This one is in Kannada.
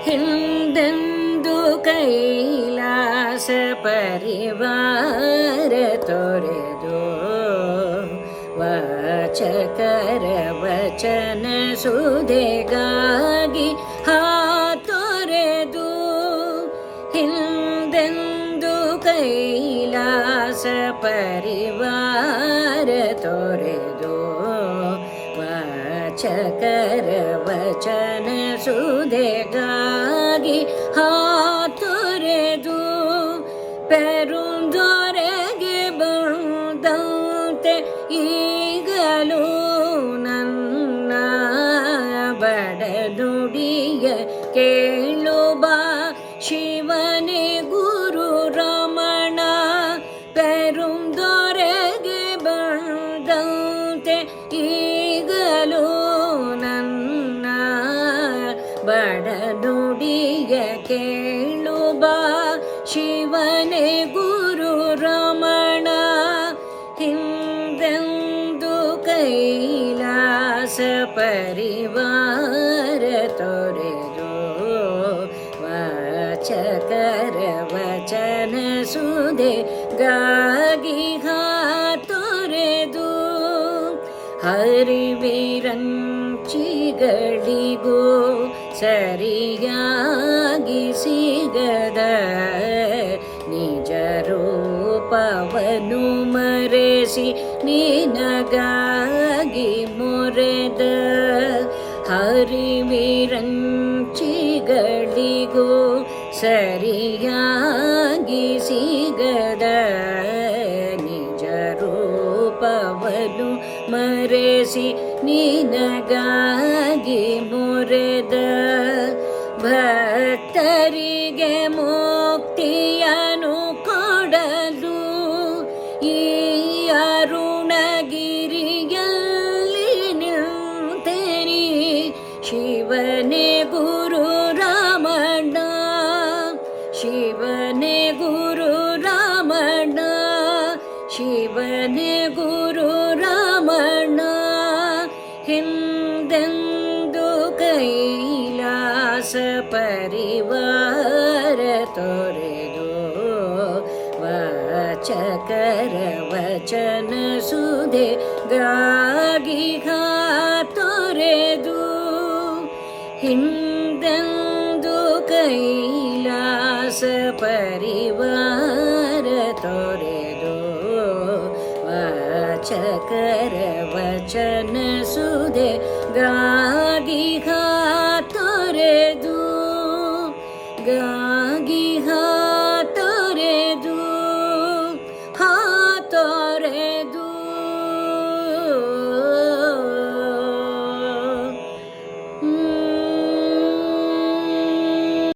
ಹಿಂದೆಂದು ಕೈಲಾಸ ಪರಿವಾರ ತೊರೆದು ವಾಚಕರ ವಚನ ಸುಧೆಗಾಗಿ ಹಾತೊರೆದು ಹಿಂದೆಂದು ಕೈಲಾಸ ಪರಿವಾರ ತೊರೆದು ವಾಚಕರ ವಚನ ಸುಧೆಗಾಗಿ ಹಾತೊರೆದು ಪೆರುಂದೊರೆಗೆ ಬಂದಂತೆ ಈಗಲೂ ನನ್ನ ಬಡನುಡಿಯ ಕೇಳು ಬಾ ಶಿವನೇ ಗುರು ರಮಣ. ಪೆರುಂದೊರೆಗೆ ಬಂದಂತೆ ಈಗಲೂ ನನ್ನ ಬಡನುಡಿಯ ಕೇಳು ಬಾ ಶಿವನೇ ಗುರು ರಮಣ. ಹಿಂದೆಂದು ಕೈಲಾಸ ಪರಿವಾರ ತೊರೆದು ವಾಚಕರ ವಚನ ಸುಧೆಗಾಗಿ ಹಾತೊರೆದು ಹರಿವಿರಂಚಿಗಳಿಗೂ ಸರಿಯಾಗಿ ಸಿಗದ ನಿಜ ರೂಪವನ್ನು ಮರೆಸಿ ನಿನಗಾಗಿ ಮೊರೆದ ಹರಿವಿರಂಚಿಗಳಿಗೂ ಸರಿಯಾಗಿ ಸಿಗದ ನಿಜ ರೂಪವನ್ನು ಮರೆಸಿ ನಿನಗಾಗಿ ಮೊರೆದ ಭಕ್ತರಿಗೆ ಮುಕ್ತಿಯನ್ನು ಕೊಡಲು ಈ ಅರುಣಗಿರಿಯಲ್ಲಿ ನಿಂತೆನಿ ಶಿವನೇ ಗುರು ರಮಣ. ಶಿವನೇ ಗುರು ರಮಣ. ಶಿವನೇ ಗುರು ರಮಣ. ಹಿಂದೆಂದು ಕೈಲಾಸ ಪರಿವಾರ ತೊರೆದು ವಾಚಕರ ವಚನ ಸುಧೆಗಾಗಿ ಹಾತೊರೆದು ಹಿಂದೆಂದು ಕೈಲಾಸ ಪರಿವಾರ ತೊರೆದು ವಾಚಕರ ವಚನ ಸುಧೆಗಾಗಿ ಹಾತೊರೆದು